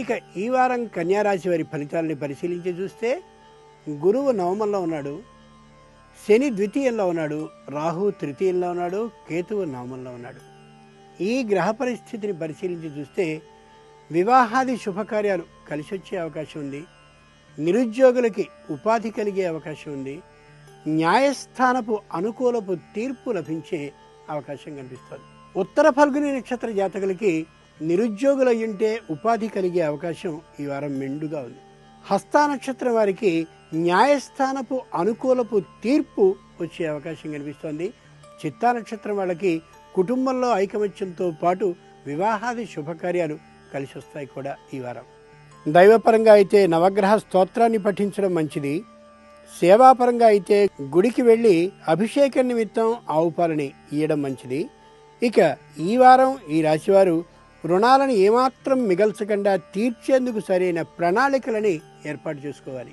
ఇక ఈ వారం కన్యారాశి వారి ఫలితాలని పరిశీలించి చూస్తే గురువు నవమంలో ఉన్నాడు, శని ద్వితీయంలో ఉన్నాడు, రాహు తృతీయంలో ఉన్నాడు, కేతువు నవమంలో ఉన్నాడు. ఈ గ్రహ పరిస్థితిని పరిశీలించి చూస్తే వివాహాది శుభకార్యాలు కలిసి వచ్చే అవకాశం ఉంది, నిరుద్యోగులకి ఉపాధి కలిగే అవకాశం ఉంది, న్యాయస్థానపు అనుకూలపు తీర్పు లభించే అవకాశం కనిపిస్తుంది. ఉత్తర ఫల్గుని నక్షత్ర జాతకులకి నిరుద్యోగులు అయ్యుంటే ఉపాధి కలిగే అవకాశం ఈ వారం మెండుగా ఉంది. హస్త నక్షత్రం వారికి న్యాయస్థానపు అనుకూలపు తీర్పు వచ్చే అవకాశం కనిపిస్తోంది. చిత్తా నక్షత్రం వాళ్ళకి కుటుంబంలో ఐకమత్యంతో పాటు వివాహాది శుభకార్యాలు కలిసి వస్తాయి కూడా ఈ వారం. దైవపరంగా అయితే నవగ్రహ స్తోత్రాన్ని పఠించడం మంచిది. సేవాపరంగా అయితే గుడికి వెళ్ళి అభిషేకం నిమిత్తం ఆవు పాలని ఇయ్యడం మంచిది. ఇక ఈ వారం ఈ రాశివారు రుణాలను ఏమాత్రం మిగల్చకుండా తీర్చేందుకు సరైన ప్రణాళికలని ఏర్పాటు చేసుకోవాలి.